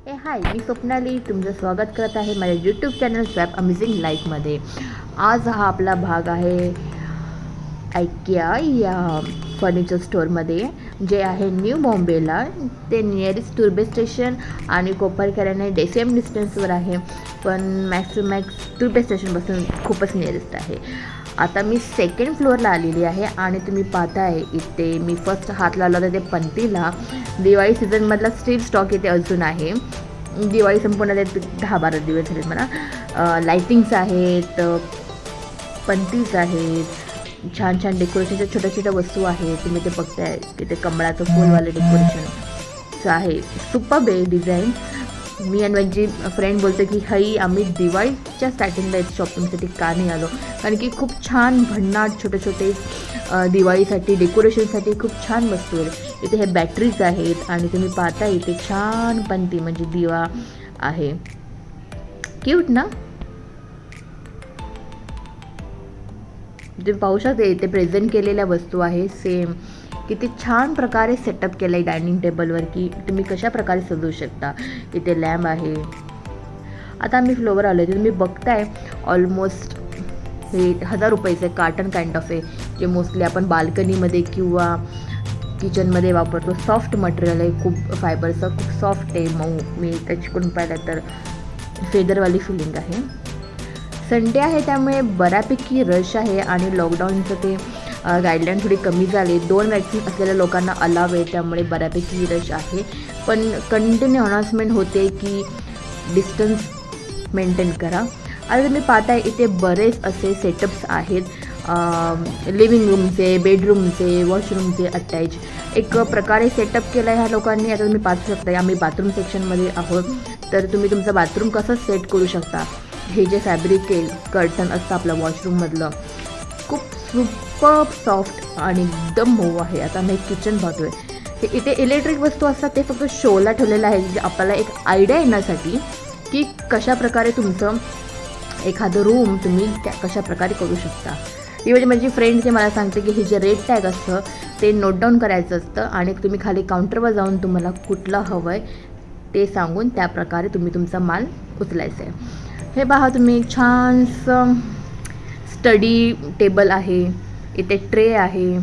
हाय, मी स्वप्नाली तुमचं स्वागत करत आहे माझ्या यूट्यूब चॅनल स्वॅप अमेझिंग लाईफमध्ये. आज हा आपला भाग आहे IKEA या फर्निचर स्टोअरमध्ये, जे आहे न्यू बॉम्बेला. ते नियरेस्ट टुर्बे स्टेशन आणि कोपरखेड्याने सेम डिस्टन्सवर आहे, पण मॅक्स टू मॅक्स टुर्बे स्टेशनपासून खूपच नियरेस्ट आहे. आता मी सेकंड फ्लोअरला आलेली आहे आणि तुम्ही पाहताय इथे मी फर्स्ट हात लावला होता ते पंतीला. दिवाळी सीझनमधला स्टील स्टॉक इथे अजून आहे. दिवाळी संपूर्ण 10-12 दिवस झालेत मला. लाईटिंग्स आहेत, पंतीज आहेत, छान छान डेकोरेशनच्या छोट्या छोट्या वस्तू आहेत. तुम्ही ते बघताय तिथे कमळाचं फुलवाले डेकोरेशनचं आहे. सुपर्ब आहे डिझाईन. मी आणि माझी फ्रेंड बोलतो की हाई आम्ही दिवाळीच्या स्टार्टिंगला इथे शॉपिंगसाठी का नाही आलो, कारण की खूप छान भन्नाट छोटे छोटे दिवाळीसाठी डेकोरेशनसाठी खूप छान वस्तू आहेत. इथे हे बॅटरीज आहेत आणि तुम्ही पाहता इथे छान पंती म्हणजे दिवा आहे. क्यूट ना. तुम्ही पाहू शकता इथे प्रेझेंट केलेल्या वस्तू आहे सेम. किती छान प्रकारे सेटअप केलं आहे डायनिंग टेबलवर की तुम्ही कशा प्रकारे सजवू शकता. इथे लॅम्प आहे. आता आम्ही फ्लोअर आलो आहे. तुम्ही बघताय ऑलमोस्ट हे 1000 रुपयाचं कार्टन काइंड ऑफ आहे, जे मोस्टली आपण बाल्कनीमध्ये किंवा किचनमध्ये वापरतो. सॉफ्ट मटेरियल आहे, खूप फायबरचं, खूप सॉफ्ट आहे, मऊ. मी त्याच्याकडून पाहिलं तर फेदरवाली फिलिंग आहे. संडे आहे त्यामुळे बऱ्यापैकी रश आहे आणि लॉकडाऊनचं ते गाईडलाईन थोडी कमी झाली. 2 वॅक्सिन असलेल्या लोकांना अलाव आहे, त्यामुळे बऱ्यापैकी रश आहे. पण कंटिन्यू अनाउन्समेंट होते की डिस्टन्स मेंटेन करा. आता तुम्ही पाहताय इथे बरेच असे सेटअप्स आहेत, लिव्हिंग रूमचे, बेडरूमचे, वॉशरूमचे अटॅच एक प्रकारे सेटअप केला आहे ह्या लोकांनी. आता तुम्ही पाहू शकता आम्ही बाथरूम सेक्शनमध्ये आहोत, तर तुम्ही तुमचं बाथरूम कसं सेट करू शकता. हे जे फॅब्रिक कर्टन असतं आपलं वॉशरूममधलं, खूप सुपर्ब सॉफ्ट आणि एकदम मऊ आहे. आता मी किचन पाहतोय. हे इथे इलेक्ट्रिक वस्तू असतात ते फक्त शोला ठेवलेलं आहे, जे आपल्याला एक आयडिया येण्यासाठी की कशा प्रकारे तुमचं एखादं रूम तुम्ही कशा प्रकारे करू शकता. इव्हन माझी फ्रेंड जे मला सांगते की हे जे रेट टॅग असतं ते नोट डाऊन करायचं असतं आणि तुम्ही खाली काउंटरवर जाऊन तुम्हाला कुठलं हवं आहे ते सांगून त्याप्रकारे तुम्ही तुमचा माल उचलायचा आहे. हे पहा तुम्ही छानसं स्टडी टेबल आहे. इथे ट्रे आहे.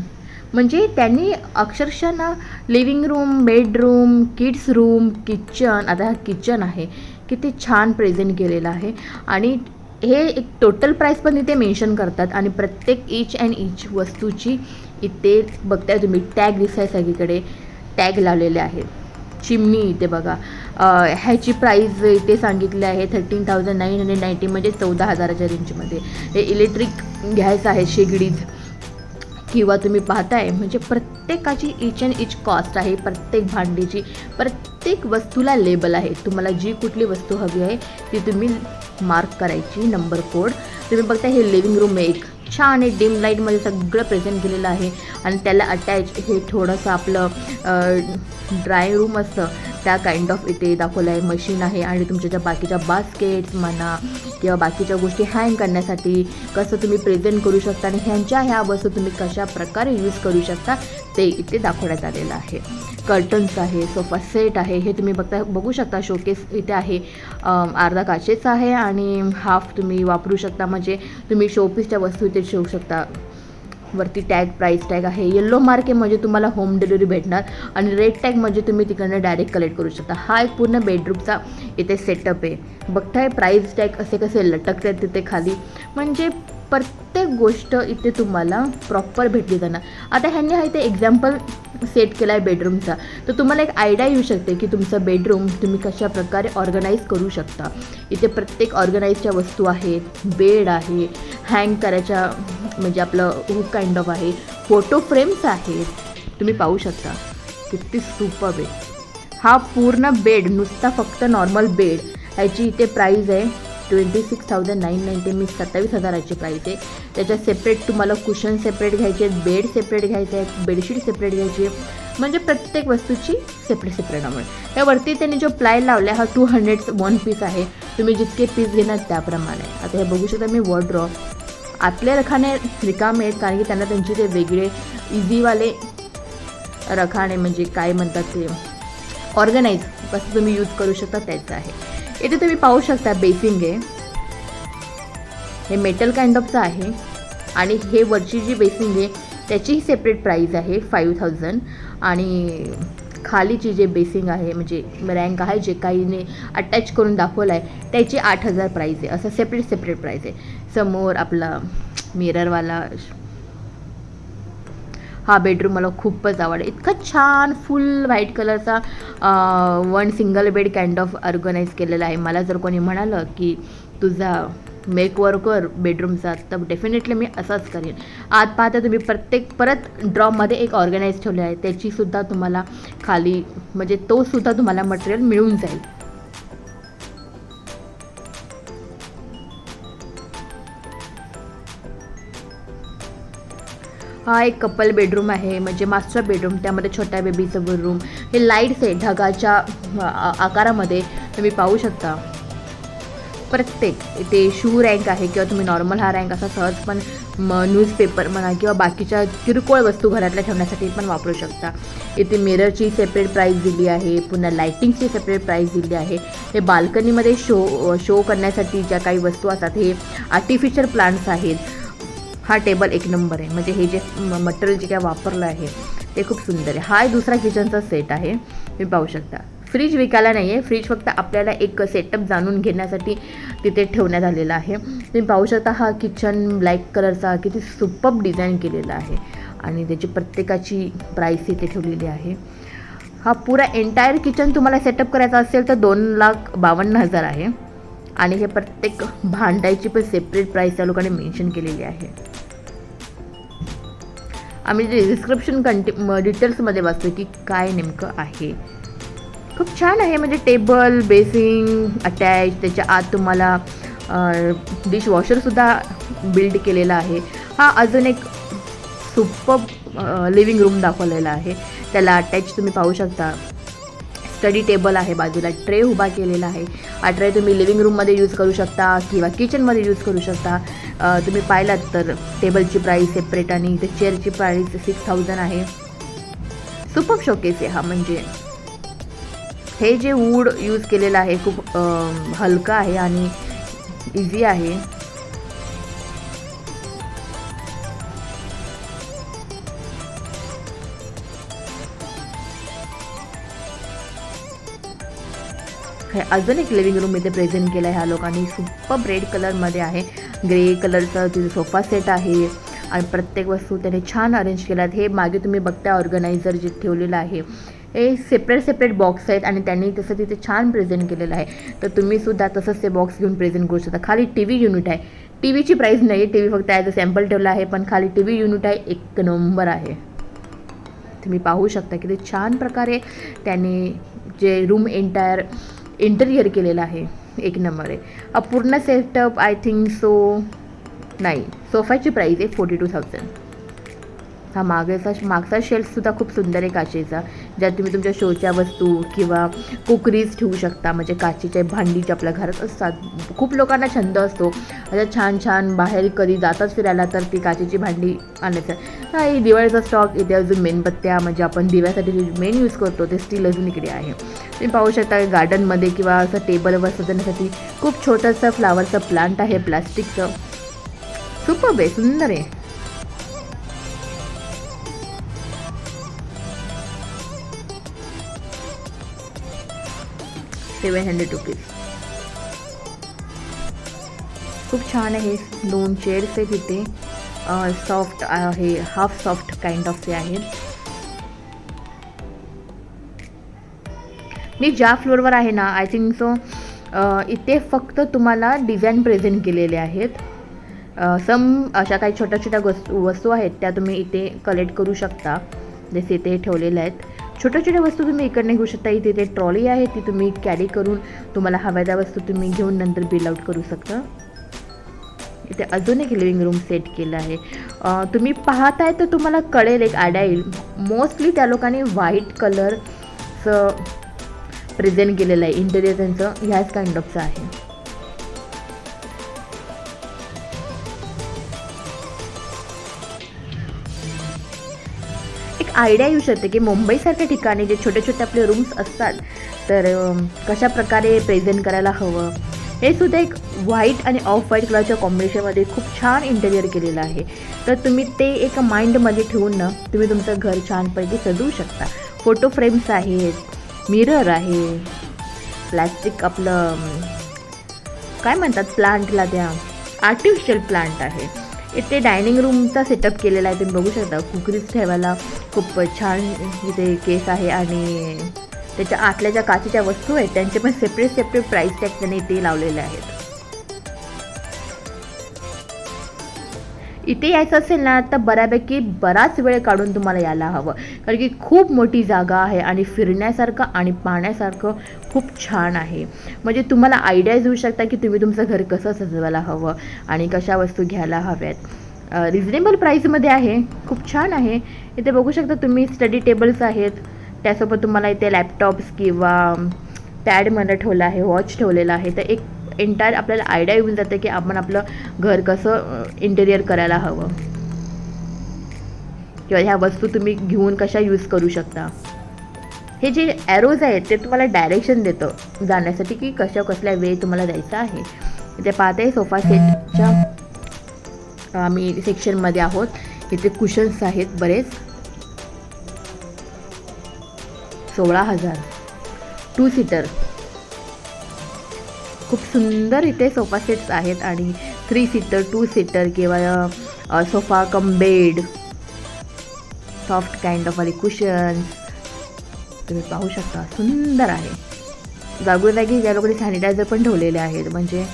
म्हणजे त्यांनी अक्षरशः ना living room, bedroom, kids room, kitchen, आता हा किचन आहे, किती छान प्रेझेंट केलेलं आहे. आणि हे एक टोटल प्राईस पण इथे मेन्शन करतात आणि प्रत्येक ईच अँड ईच वस्तूची इथे बघताय तुम्ही टॅग दिसाय, सगळीकडे टॅग लावलेले आहेत. चिमणी इथे बघा, ह्याची प्राईस इथे सांगितली आहे 13,990, म्हणजे 14,000च्या रेंजमध्ये. हे इलेक्ट्रिक घ्यायचं आहे शेगडीज किंवा तुम्ही पाहताय म्हणजे प्रत्येकाची ईच अँड ईच कॉस्ट आहे. प्रत्येक भांडीची, प्रत्येक वस्तूला लेबल आहे. तुम्हाला जी कुठली वस्तू हवी आहे ती तुम्ही मार्क करायची, नंबर कोड. तुम्ही बघताय हे लिव्हिंग रूम आहे, एक छान आहे, डिम लाईटमध्ये सगळं प्रेझेंट केलेलं आहे आणि त्याला अटॅच हे थोडंसं आपलं ड्राय रूम असतं त्या काइंड ऑफ इथे दाखवलं आहे. मशीन आहे आणि तुमच्या ज्या बाकीच्या बास्केट्स म्हणा किंवा बाकीच्या गोष्टी हँग करण्यासाठी कसं तुम्ही प्रेझेंट करू शकता आणि ह्या वस्तू तुम्ही कशा प्रकारे यूज करू शकता ते इथे दाखवण्यात आलेलं आहे. कर्टन्स आहे, सोफा सेट आहे. हे तुम्ही बघू शकता. शोकेस इथे आहे, अर्धा काचेचा आहे आणि हाफ तुम्ही वापरू शकता, म्हणजे तुम्ही शोपीसच्या वस्तू इथे ठेवू शकता. वरती टॅग, प्राईस टॅग आहे. येल्लो मार्क आहे म्हणजे तुम्हाला होम डिलिव्हरी भेटणार आणि रेड टॅग म्हणजे तुम्ही तिकडनं डायरेक्ट कलेक्ट करू शकता. हा एक पूर्ण बेडरूमचा इथे सेटअप आहे. बघताय प्राईस टॅग असे कसे लटकत आहेत तिथे खाली, म्हणजे प्रत्येक गोष्ट इथे तुम्हाला प्रॉपर भेटली जाणार. आता ह्यांनी हा इथे एक्झाम्पल सेट केला आहे बेडरूमचा, तर तुम्हाला एक आयडिया येऊ शकते की तुमचं बेडरूम तुम्ही कशा प्रकारे ऑर्गनाईज करू शकता. इथे प्रत्येक ऑर्गनाईजच्या वस्तू आहेत. बेड आहे, हँग करायच्या म्हणजे आपलं हुक काइंड ऑफ आहे, फोटो फ्रेम्स आहेत. तुम्ही पाहू शकता किती सुपर्ब आहे. हा पूर्ण बेड, नुसता फक्त नॉर्मल बेड, ह्याची इथे प्राईज आहे 26,990, मी 27,000ची प्राईस आहे. त्याच्यात सेपरेट तुम्हाला कुशन सेपरेट घ्यायचे आहेत, बेड सेपरेट घ्यायचे आहेत, बेडशीट सेपरेट घ्यायची आहे, म्हणजे प्रत्येक वस्तूची सेपरेट अमाऊंट. यावरती त्यांनी जो प्लाय लावला हा 200 1 पीस आहे. तुम्ही जितके पीस घेणार त्याप्रमाणे. आता हे बघू शकता मी वॉर्डरोब. आतले रखाने रिकामे आहेत कारण की त्यांना त्यांचे ते वेगळे इझीवाले रखाने म्हणजे काय म्हणतात ते ऑर्गनाईज कसं तुम्ही यूज करू शकता त्याचं आहे. इथे तुम्ही पाहू शकता बेसिंग आहे, हे मेटल काइंड ऑफचं आहे. आणि हे वरची जी बेसिंग आहे त्याचीही सेपरेट प्राईस आहे 5000. आणि खालीची जे बेसिंग आहे म्हणजे रँक आहे जे काहीने अटॅच करून दाखवलं आहे त्याची 8000 प्राईस आहे. असं सेपरेट प्राईस आहे. समोर आपला मिररवाला हा बेडरूम मला खूपच आवडला. इतका छान फुल व्हाईट कलरचा one single bed kind of organise केलेला आहे. मला जर कोणी म्हणालं की तुझा मेकओव्हर कर बेडरूमचा तर डेफिनेटली मी असाच करेन. आत पाहता तुम्ही परत ड्रॉमध्ये एक ऑर्गनाईज ठेवले आहे, त्याचीसुद्धा तुम्हाला खाली म्हणजे तोसुद्धा तुम्हाला मटेरियल मिळून जाईल. हा एक कपल बेडरूम आहे म्हणजे मास्टर बेडरूम, त्यामध्ये छोट्या बेबीचं बेडरूम. हे लाईट्स आहे ढगाच्या आकारामध्ये तुम्ही पाहू शकता. प्रत्येक इथे शू रँक आहे किंवा तुम्ही नॉर्मल हा रँक असा सहज पण न्यूजपेपर म्हणा किंवा बाकीच्या किरकोळ वस्तू घरातल्या ठेवण्यासाठी पण वापरू शकता. इथे मिररची सेपरेट प्राईस दिली आहे, पुन्हा लायटिंगची सेपरेट प्राईस दिली आहे. हे बाल्कनीमध्ये शो करण्यासाठी ज्या काही वस्तू असतात हे आर्टिफिशियल प्लांट्स आहेत. हा टेबल एक नंबर आहे म्हणजे हे जे मटेरियल जे काय वापरलं आहे ते खूप सुंदर आहे. हा दुसरा किचनचा सेट आहे, तुम्ही पाहू शकता. फ्रीज विकायला नाही आहे, फ्रीज फक्त आपल्याला एक सेटअप जाणून घेण्यासाठी तिथे ठेवण्यात आलेला आहे. तुम्ही पाहू शकता हा किचन ब्लॅक कलरचा किती सुपर्ब डिझाईन केलेला आहे आणि त्याची प्रत्येकाची प्राईस इथे ठेवलेली आहे. हा पुरा एंटायर किचन तुम्हाला सेटअप करायचा असेल तर 2,52,000 आहे. आणि हे प्रत्येक भांड्याची पण सेपरेट प्राईस त्या लोकांनी मेन्शन केलेली आहे. आम्ही जे डिस्क्रिप्शन डिटेल्समध्ये वाचतो की काय नेमकं आहे. खूप छान आहे म्हणजे टेबल बेसिंग अटॅच, त्याच्या आत तुम्हाला डिशवॉशरसुद्धा बिल्ड केलेला आहे. हा अजून एक सुपर्ब लिव्हिंग रूम दाखवलेला आहे, त्याला अटॅच तुम्ही पाहू शकता. स्टडी टेबल आहे, बाजूला ट्रे उभा केलेला आहे. हा ट्रे तुम्ही लिव्हिंग रूममध्ये यूज करू शकता किंवा किचनमध्ये यूज करू शकता. तुम्ही पाहिलात तर टेबलची प्राईस सेपरेट आणि इथे चेअरची प्राईस 6000 आहे. सुपर्ब शोकेस आहे हा. म्हणजे हे जे वूड यूज केलेलं आहे खूप हलकं आहे आणि इझी आहे. हे अजून एक लिव्हिंग रूम इथे प्रेझेंट केलं आहे ह्या लोकांनी. सुपर्ब रेड कलरमध्ये आहे. ग्रे कलरचा तिथे सोफा सेट आहे आणि प्रत्येक वस्तू त्याने छान अरेंज केल्यात. हे मागे तुम्ही बघता ऑर्गनायझर जे ठेवलेलं आहे हे सेपरेट बॉक्स आहेत आणि त्यांनी तसं तिथे छान प्रेझेंट केलेलं आहे. तर तुम्हीसुद्धा तसंच ते बॉक्स घेऊन प्रेझेंट करू शकता. खाली टी व्ही युनिट आहे. टी व्हीची प्राईस नाही आहे, टी व्ही फक्त ॲज अ सॅम्पल ठेवला आहे, पण खाली टी व्ही युनिट आहे. एक नंबर आहे. तुम्ही पाहू शकता की ते छान प्रकारे त्याने जे रूम इंटेरियर केलेलं आहे एक नंबर आहे. हा पूर्ण सेटअप आय थिंक सो नाही, सोफाची प्राईस आहे 42,000. हा मागचा शेल्फसुद्धा खूप सुंदर आहे काचेचा, ज्यात तुम्ही तुमच्या शोच्या वस्तू किंवा कुकरीज ठेवू शकता. म्हणजे काचेच्या भांडी जे आपल्या घरात असतात, खूप लोकांना छंद असतो अशा छान बाहेर कधी जातात फिरायला तर ती काचेची भांडी आणायचं. हा ही दिवाळीचा स्टॉक. इथे अजून मेणबत्त्या म्हणजे आपण दिव्यासाठी जे मेन यूज करतो ते स्टील अजून इकडे आहे. तुम्ही पाहू शकता गार्डनमध्ये किंवा असं टेबलवर सजवण्यासाठी खूप छोटंसं फ्लावरचं प्लांट आहे प्लास्टिकचं. सुपर्ब आहे, सुंदर आहे. ₹700. खूप छान आहे. 2 चेअर्स आहेत तिथे. सॉफ्ट आहे, हाफ सॉफ्ट काइंड ऑफ ते आहेत. मी ज्या फ्लोअरवर आहे ना आय थिंक सो इथे फक्त तुम्हाला डिझाईन प्रेझेंट केलेले आहेत. अशा काही छोट्या वस्तू आहेत त्या तुम्ही इथे कलेक्ट करू शकता, जसे इथे ठेवलेल्या आहेत. छोट्या वस्तू तुम्ही इकडनं घेऊ शकता. इथे ट्रॉली आहे, ती तुम्ही कॅरी करून तुम्हाला हव्या त्या वस्तू तुम्ही घेऊन नंतर बिल आउट करू शकता. इथे अजून एक लिव्हिंग रूम सेट केलं आहे. तुम्ही पाहताय तर तुम्हाला कळेल, एक आयडिया येईल. मोस्टली त्या लोकांनी व्हाईट कलरचं प्रेझेंट केलेलं आहे. इंटेरियर त्यांचं ह्याच काइंड ऑफचं आहे. एक आयडिया येऊ शकते की मुंबईसारख्या ठिकाणी जे छोटे छोटे आपले रूम्स असतात तर कशा प्रकारे प्रेझेंट करायला हवं. हे सुद्धा एक व्हाईट आणि ऑफ व्हाईट कलरच्या कॉम्बिनेशनमध्ये खूप छान इंटेरियर केलेलं आहे. तर तुम्ही ते एक माइंडमध्ये ठेवून ना तुम्ही तुमचं घर छानपैकी सजवू शकता. फोटो फ्रेम्स आहेत, मिरर आहे, प्लॅस्टिक आपलं काय म्हणतात प्लांटला त्या आर्टिफिशियल प्लांट आहे. इथे डायनिंग रूमचा सेटअप केलेला आहे, तुम्ही बघू शकता. कुकरीज ठेवायला खूप छान इथे केस आहे आणि त्याच्या आतल्या ज्या काचेच्या वस्तू आहेत त्यांचे पण सेपरेट प्राईस टॅग त्याने इथे लावलेले आहेत. इथे यायचं असेल ना तर बराच वेळ काढून तुम्हाला यायला हवं, कारण की खूप मोठी जागा आहे आणि फिरण्यासारखं आणि पाहण्यासारखं खूप छान आहे. म्हणजे तुम्हाला आयडिया येऊ शकता की तुम्ही तुमचं घर कसं सजवायला हवं आणि कशा वस्तू घ्यायला हव्यात. रिजनेबल प्राईसमध्ये आहे, खूप छान आहे. इथे बघू शकता तुम्ही स्टडी टेबल्स आहेत, त्यासोबत तुम्हाला इथे लॅपटॉप्स किंवा पॅडमध्ये ठेवलं आहे, वॉच ठेवलेला आहे. तर एक एंटायर आपल्याला आयडिया येऊन जातं की आपण आपलं घर कसं इंटेरियर करायला हवं किंवा ह्या वस्तू तुम्ही घेऊन कशा यूज करू शकता. हे जे ॲरोज आहेत ते तुम्हाला डायरेक्शन देतं जाण्यासाठी की कसल्या वेळ तुम्हाला जायचं आहे. इथे पाहते सोफा सेटच्या आम्ही सेक्शनमध्ये आहोत. इथे कुशन्स आहेत बरेच. 16,000 2 सीटर. खूप सुंदर इथे सोफा सेट्स आहेत आणि 3 सीटर 2 सीटर किंवा sofa cum bed, soft kind of वाले कुशन्स तुम्ही पाहू शकता. सुंदर आहे. जागोजागी या लोकांनी सॅनिटायझर पण ठेवलेले आहेत, म्हणजे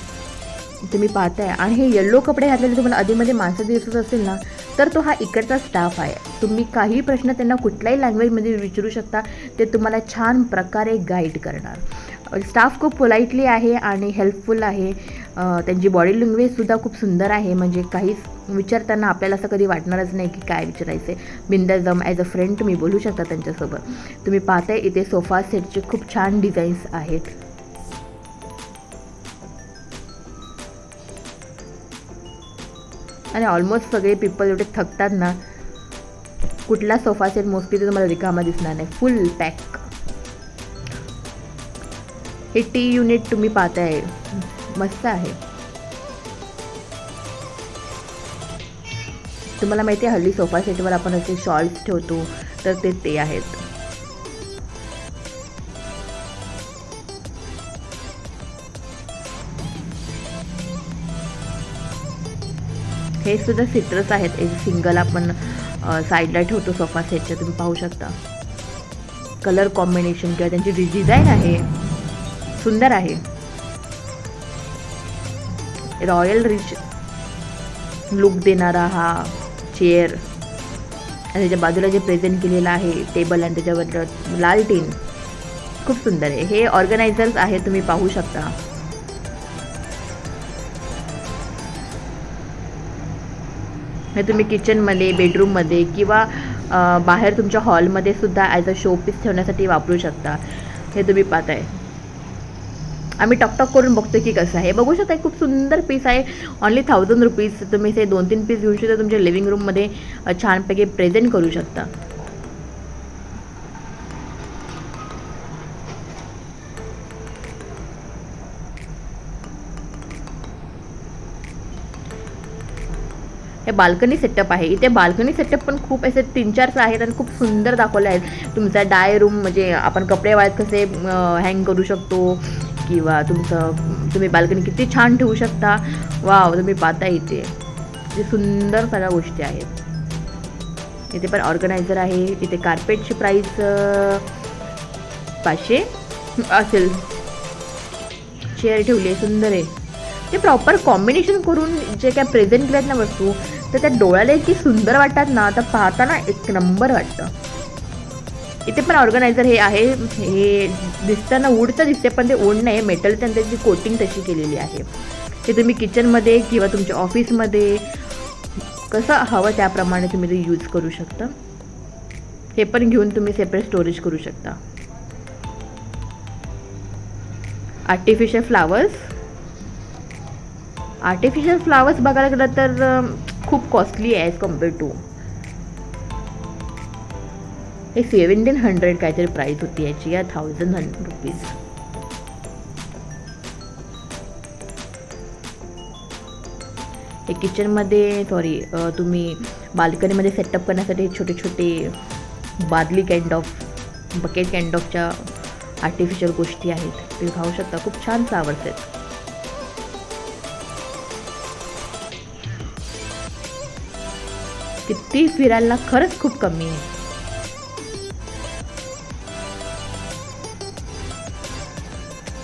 तुम्ही पाहताय. आणि हे येल्लो कपडे घातलेले तुम्हाला आधीमध्ये माणसं दिसत असेल ना तर तो हा इकडचा स्टाफ आहे. तुम्ही काही प्रश्न त्यांना कुठल्याही लँग्वेजमध्ये विचारू शकता, ते तुम्हाला छान प्रकारे गाईड करणार. स्टाफ खूप पोलाइटली आहे आणि हेल्पफुल आहे. त्यांची बॉडी लँग्वेजसुद्धा खूप सुंदर आहे, म्हणजे काहीच विचारताना आपल्याला असं कधी वाटणारच नाही की काय विचारायचं आहे. बिंदास ॲज अ फ्रेंड तुम्ही बोलू शकता त्यांच्यासोबत. तुम्ही पाहताय इथे सोफा सेटचे खूप छान डिझाईन्स आहेत. आणि ऑलमोस्ट सगळे पीपल एवढे थकतात ना, कुठला सोफा सेट मोस्टली तर तुम्हाला रिकामा दिसणार नाही, फुल पॅक. हे टी युनिट तुम्ही पाहताय, मस्त आहे. तुम्हाला माहिती आहे हल्ली सोफा सेटवर आपण असे शॉल्स ठेवतो, तर ते आहेत. हे सुद्धा सिट्रस आहेत. एक सिंगल आपण साईडला ठेवतो सोफा सेटच्या, तुम्ही पाहू शकता. कलर कॉम्बिनेशन किंवा त्यांची डिझाईन आहे, सुंदर आहे. रॉयल रिच लुक देणारा हा चेअर आणि त्याच्या बाजूला जे प्रेझेंट केलेलं आहे टेबल आणि त्याच्यावर लाल टीन, खूप सुंदर आहे. हे ऑर्गनायझर्स आहे, तुम्ही पाहू शकता. हे तुम्ही किचनमध्ये, बेडरूममध्ये किंवा बाहेर तुमच्या हॉलमध्ये सुद्धा ॲज अ शो पीस ठेवण्यासाठी वापरू शकता. हे तुम्ही पाहताय. आम्ही टॉक करून बघतो की कसं आहे. बघू शकता खूप सुंदर पीस आहे. Only 1000 rupees. तुम्ही ते 2-3 पीस घेऊन सुद्धा तुमच्या लिव्हिंग रूममध्ये छानपैकी प्रेझेंट करू शकता. हे बाल्कनी सेटअप आहे. इथे बाल्कनी सेटअप पण खूप असे 3-4 आहेत आणि खूप सुंदर दाखवले आहेत. तुमचा डाय रूम म्हणजे आपण कपडे वाळत कसे हँग करू शकतो किंवा तुम्ही बाल्कनी किती छान ठेवू शकता. वाव, तुम्ही पाहता इथे सुंदर सगळ्या गोष्टी आहेत. इथे पण ऑर्गनायझर आहे. इथे कार्पेटची प्राईस 500 असेल. चेअर ठेवली आहे, सुंदर आहे. ते प्रॉपर कॉम्बिनेशन करून जे काय प्रेझेंट केल्यात ना वस्तू, तर त्या डोळ्याला इतकी सुंदर वाटतात ना, तर पाहताना एक नंबर वाटतं. इथे पण ऑर्गनायझर हे आहे. हे दिसताना वूडचं दिसते, पण ते वूड नाही, मेटलचं आणि त्याची कोटिंग तशी केलेली आहे. ते तुम्ही किचनमध्ये किंवा तुमच्या ऑफिसमध्ये कसं हवं त्याप्रमाणे तुम्ही ते यूज करू शकता. हे पण घेऊन तुम्ही सेपरेट स्टोरेज करू शकता. आर्टिफिशियल फ्लावर्स बघायला गेलं तर खूप कॉस्टली आहे ॲज कम्पेअर टू. हे 1700 काहीतरी प्राईस होती याची, या 1000 रुपीज. हे किचनमध्ये तुम्ही बाल्कनीमध्ये सेटअप करण्यासाठी छोटे छोटे बादली काइंड ऑफ, बकेट काइंड ऑफच्या आर्टिफिशियल गोष्टी आहेत. ते पाहू शकता, खूप छान फ्लावर्स आहेत. किती फिरायला खरंच खूप कमी आहे.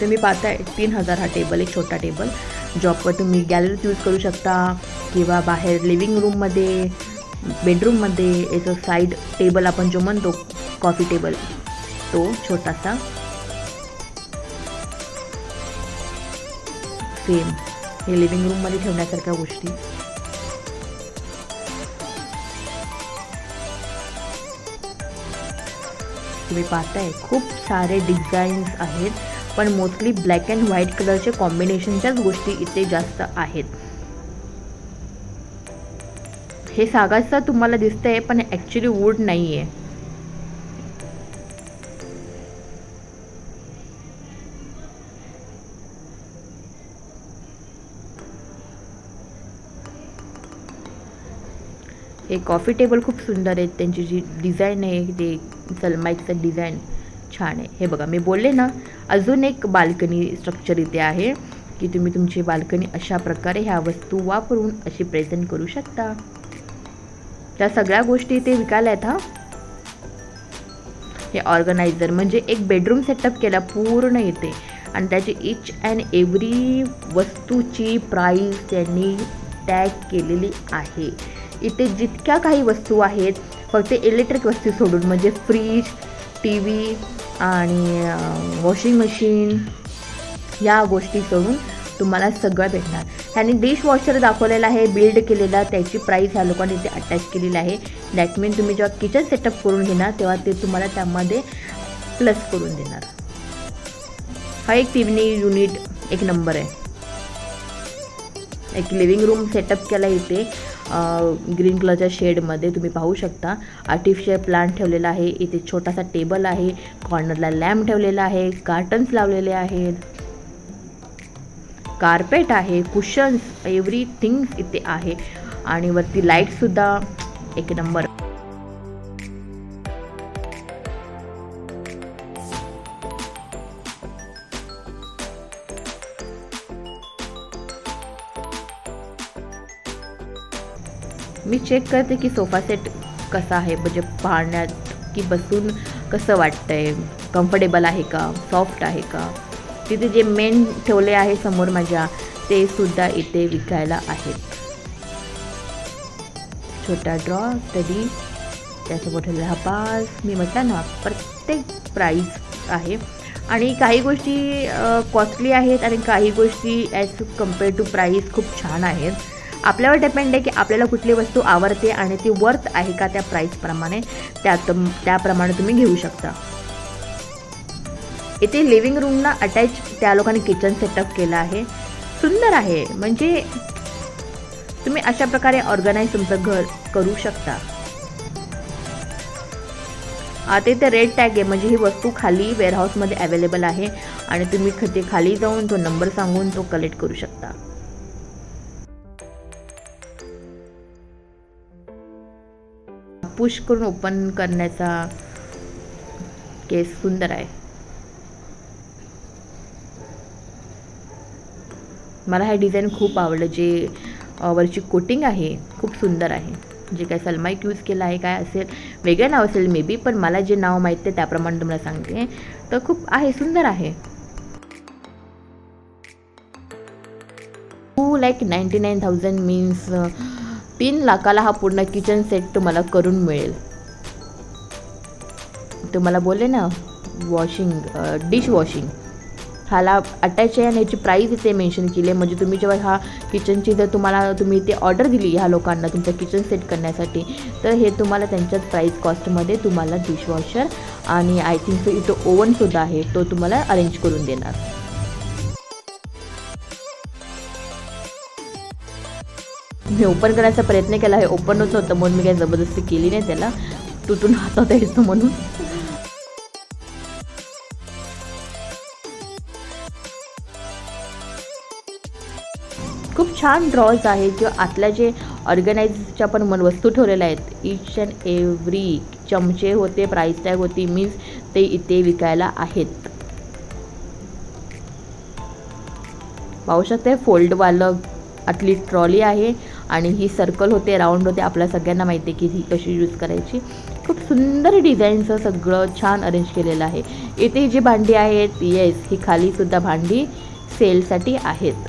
तुम्ही पाहताय 3000 हा टेबल, एक छोटा टेबल जॉबवर तुम्ही गॅलरीत यूज करू शकता किंवा बाहेर लिव्हिंग रूममध्ये, बेडरूममध्ये. याचं साईड टेबल आपण जो म्हणतो कॉफी टेबल, तो छोटासा सेम. हे लिव्हिंग रूममध्ये ठेवण्यासारख्या गोष्टी. तुम्ही पाहताय खूप सारे डिझाईन्स आहेत, पण मोस्टली ब्लॅक अँड व्हाईट कलरचे कॉम्बिनेशनच्याच गोष्टी इथे जास्त आहेत. हे सागाचं तुम्हाला दिसतंय, पण ॲक्च्युली वूड नाही आहे. हे कॉफी टेबल खूप सुंदर आहेत. त्यांची जी डिझाईन आहे, ते सलमाईकचं डिझाईन छान आहे. हे बघा, मी बोलले ना, अजून एक बाल्कनी स्ट्रक्चर इथे आहे की तुम्ही तुमची बाल्कनी अशा प्रकारे ह्या वस्तू वापरून अशी प्रेझेंट करू शकता. त्या सगळ्या गोष्टी इथे विकायला आहेत. हे ऑर्गनायझर म्हणजे एक बेडरूम सेटअप केला पूर्ण इथे, आणि त्याची इच अँड एव्हरी वस्तूची प्राईस त्यांनी टॅग केलेली आहे. इथे जितक्या काही वस्तू आहेत, फक्त इलेक्ट्रिक वस्तू सोडून, म्हणजे फ्रीज, टी व्ही आणि वॉशिंग मशीन, या गोष्टी सोडून तुम्हाला सगळं भेटणार. ह्याने डिशवॉशर दाखवलेला आहे, बिल्ड केलेला, त्याची प्राईस ह्या लोकांनी इथे अटॅच केलेली आहे. दॅट मीन तुम्ही जेव्हा किचन सेटअप करून घेणार तेव्हा ते तुम्हाला त्यामध्ये प्लस करून देणार. हा एक चिमणी युनिट एक नंबर आहे. एक लिव्हिंग रूम सेटअप केला इथे ग्रीन कलरच्या शेडमध्ये. तुम्ही पाहू शकता आर्टिफिशियल प्लांट ठेवलेला आहे. इथे छोटासा टेबल आहे, कॉर्नरला लॅम्प ठेवलेला आहे, कार्टन्स लावलेले आहेत, कार्पेट आहे, कुशन्स, एव्हरीथिंग इथे आहे, आणि वरती लाईटसुद्धा एक नंबर. मी चेक करते की सोफा सेट कसा आहे, म्हणजे पाहण्यात की बसून कसं वाटतंय, कम्फर्टेबल आहे का, सॉफ्ट आहे का. तिथे जे मेन ठेवले आहे समोर माझ्या, ते सुद्धा इथे विकायला आहेत. छोटा ड्रॉ तरी त्यासोबत ठेवलेला हा पास. मी म्हटलं ना, प्रत्येक प्राईस आहे, आणि काही गोष्टी कॉस्टली आहेत आणि काही गोष्टी ॲज कम्पेअर टू प्राईस खूप छान आहेत. आपल्यावर डिपेंड आहे की आपल्याला कुठली वस्तू आवडते आणि ती वर्थ आहे का त्या प्राईसप्रमाणे, त्याप्रमाणे तुम्ही घेऊ शकता. इथे लिव्हिंग रूमला अटॅच त्या लोकांनी किचन सेटअप केलं आहे. सुंदर आहे, म्हणजे तुम्ही अशा प्रकारे ऑर्गनाईज तुमचं घर करू शकता. आता इथे रेड टॅग आहे, म्हणजे ही वस्तू खाली वेअरहाऊसमध्ये अवेलेबल आहे, आणि तुम्ही ते खाली जाऊन तो नंबर सांगून तो कलेक्ट करू शकता. पुश करून ओपन करण्याचा केस सुंदर आहे. मला हे डिझाईन खूप आवडलं. जे वरची कोटिंग आहे खूप सुंदर आहे. जे काय सलमाईक यूज केलं आहे, काय असेल वेगळं नाव असेल मे बी, पण मला जे नाव माहीत आहे त्याप्रमाणे तुम्हाला सांगते. तर खूप आहे, सुंदर आहे. 2,99,000 मीन्स 3 लाखाला हा पूर्ण किचन सेट तुम्हाला करून मिळेल. तुम्हाला बोलले ना, डिश वॉशिंग ह्याला अटॅच आहे, आणि याची प्राईस इथे मेन्शन केली आहे. म्हणजे तुम्ही जेव्हा हा किचनची जर तुम्ही इथे ऑर्डर दिली ह्या लोकांना तुमचं किचन सेट करण्यासाठी, तर हे तुम्हाला त्यांच्याच प्राईस कॉस्टमध्ये तुम्हाला डिशवॉशर आणि आय थिंक इथं ओव्हनसुद्धा आहे, तो तुम्हाला अरेंज करून देणार. मी ओपन करायचा प्रयत्न केला, हे ओपन होत नव्हतं म्हणून मी काही जबरदस्ती केली नाही त्याला. तुटून हातात यायचं म्हणून. खूप छान ड्रॉज आहे किंवा आतल्या जे ऑर्गनायझच्या पण वस्तू ठेवलेल्या आहेत. ईच अँड एव्हरी चमचे होते, प्राईस टॅग होती, मीन्स ते इथे विकायला आहेत. पाहू शकते फोल्डवालं आतली ट्रॉली आहे आणि ही सर्कल होते, राऊंड होते. आपल्या सगळ्यांना माहिती आहे की ही कशी यूज करायची. खूप सुंदर डिझाईनचं सगळं छान अरेंज केलेलं आहे. इथे जी भांडी आहेत, येस, ही खालीसुद्धा भांडी सेलसाठी आहेत.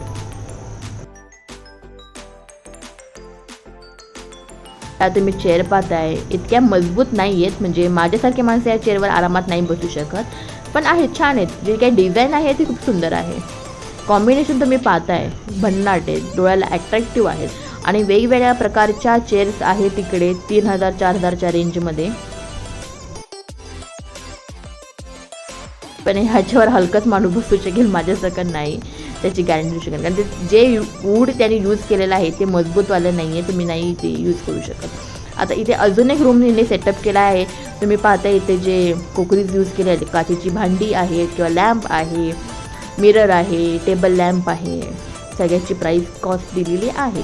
आता तुम्ही चेअर पाहताय, इतक्या मजबूत नाही आहेत, म्हणजे माझ्यासारखे माणसं या चेअरवर आरामात नाही बसू शकत, पण आहेत, छान आहेत. जे काही डिझाईन आहे ती खूप सुंदर आहे. कॉम्बिनेशन तुम्ही पाहताय भन्नाट आहे, डोळ्याला ॲट्रॅक्टिव्ह आहेत आणि वेगवेगळ्या प्रकारच्या चेअर्स आहेत तिकडे 3000-4000च्या रेंजमध्ये. पण ह्याच्यावर हलकंच माणूस बसू शकेल, माझ्यासारखं नाही, त्याची गॅरंटी देऊ शकेल. कारण ते जे वूड त्याने यूज केलेलं आहे ते मजबूतवालं नाही आहे, तुम्ही नाही ते यूज करू शकत. आता इथे अजून एक रूम हिने सेटअप केला आहे. तुम्ही पाहता इथे जे कोकरीज यूज केले आहेत, काचेची भांडी आहेत किंवा लॅम्प आहे, मिरर आहे, टेबल लॅम्प आहे, सगळ्याची प्राईस कॉस्ट दिलेली आहे.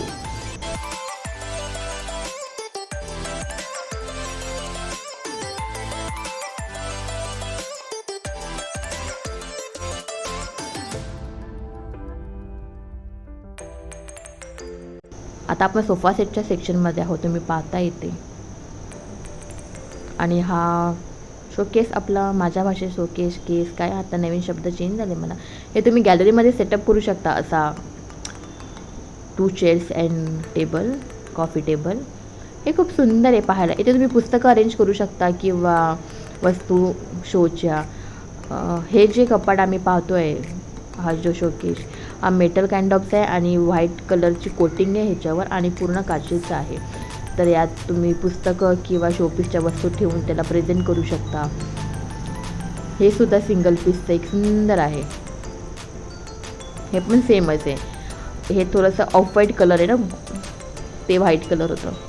आता आपण सोफा सेटच्या सेक्शनमध्ये आहोत, तुम्ही पाहता येते. आणि हा शोकेस आपला, माझ्या भाषेत शोकेस केस काय, आता नवीन शब्द चेंज झाले मला. हे तुम्ही गॅलरीमध्ये सेटअप करू शकता. असा 2 chairs and table, coffee table. हे खूप सुंदर आहे पाहायला. इथे तुम्ही पुस्तकं अरेंज करू शकता किंवा वस्तू शोच्या. हे जे कपाट आम्ही पाहतोय, हा जो शोकेस, हा मेटल काइंड ऑफचा आहे आणि व्हाईट कलरची कोटिंग आहे ह्याच्यावर आणि पूर्ण काचेचं आहे. तर यात तुम्ही पुस्तकं किंवा शोपीसच्या वस्तू ठेवून त्याला प्रेझेंट करू शकता. हे सुद्धा सिंगल पीसचं एक सुंदर आहे. हे पण सेमच आहे. हे थोडंसं ऑफ व्हाईट कलर आहे ना, ते व्हाईट कलर होतं.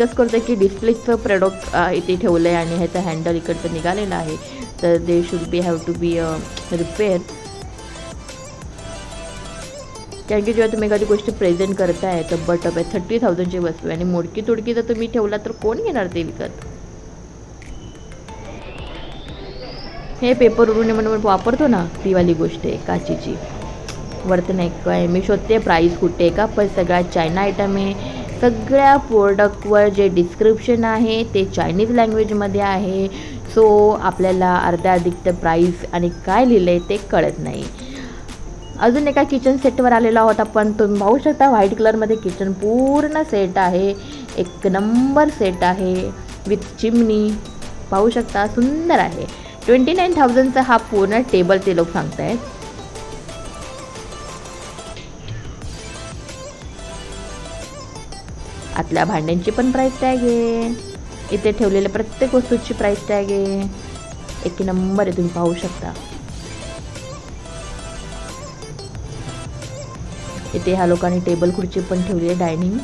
डिस्कस करतो की डिस्प्लेचं प्रोडक्ट इथे ठेवलं आहे आणि ह्याचं हँडल इकडचं निघालेलं आहे, तर they should be have to be repair. कारण की जेव्हा तुम्ही एखादी गोष्ट प्रेझेंट करताय तर बटअप आहे 30,000ची वस्तू आहे आणि मोडकी तोडकी जर तुम्ही ठेवला तर कोण घेणार ते विकत. हे पेपर उडून म्हणून वापरतो ना, ती वाली गोष्ट आहे काचेची. वर्थ नाही काय, मी शोधते प्राईस कुठे आहे का, पण सगळ्या चायना आयटम आहे. सगळ्या प्रोडक्टवर जे डिस्क्रिप्शन आहे ते चायनीज लँग्वेजमध्ये आहे. सो आपल्याला अर्ध्या अधिक प्राईस आणि काय लिहिलं आहे ते कळत नाही. अजून एका किचन सेटवर आलेलो आहोत आपण. तुम्ही पाहू शकता व्हाईट कलरमध्ये किचन पूर्ण सेट आहे. एक नंबर सेट आहे विथ चिमनी. पाहू शकता सुंदर आहे. 29,000चा हा पूर्ण टेबल ते लोक सांगतायत. आतल्या भांड्यांची पण प्राईस टॅग आहे. इथे ठेवलेल्या प्रत्येक वस्तूची प्राईस टॅग आहे. एक नंबर आहे, तुम्ही पाहू शकता. इथे ह्या लोकांनी टेबल खुर्ची पण ठेवली आहे, डायनिंग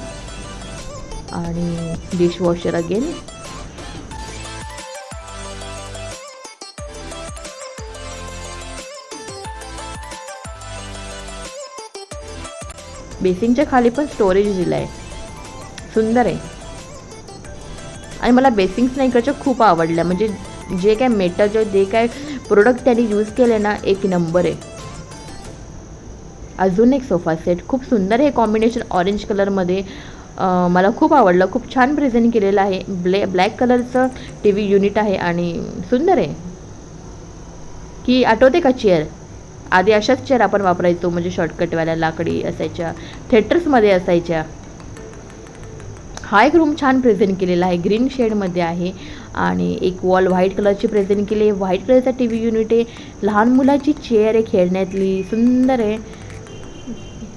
आणि डिशवॉशर अगेन. बेसिनच्या खाली पण स्टोरेज दिलं आहे, सुंदर आहे. आणि मला बेसिन्स नाही इकडच्या खूप आवडल्या. म्हणजे जे काय मेटल जे काय प्रोडक्ट त्यांनी यूज केले ना, एक नंबर आहे. अजून एक सोफा सेट खूप सुंदर आहे. कॉम्बिनेशन ऑरेंज कलरमध्ये मला खूप आवडलं. खूप छान प्रेझेंट केलेलं आहे. ब्लॅक कलरचं TV युनिट आहे आणि सुंदर आहे. की आठवते का चेअर, आधी अशाच चेअर आपण वापरायचो, म्हणजे शॉर्टकटवाल्या लाकडी असायच्या, थिएटर्समध्ये असायच्या. हा एक रूम छान प्रेझेंट केलेला आहे, ग्रीन शेडमध्ये आहे आणि एक वॉल व्हाईट कलरची प्रेझेंट केली आहे. व्हाईट कलरचा TV युनिट आहे. लहान मुलाची चेअर आहे खेळण्यातली, सुंदर आहे.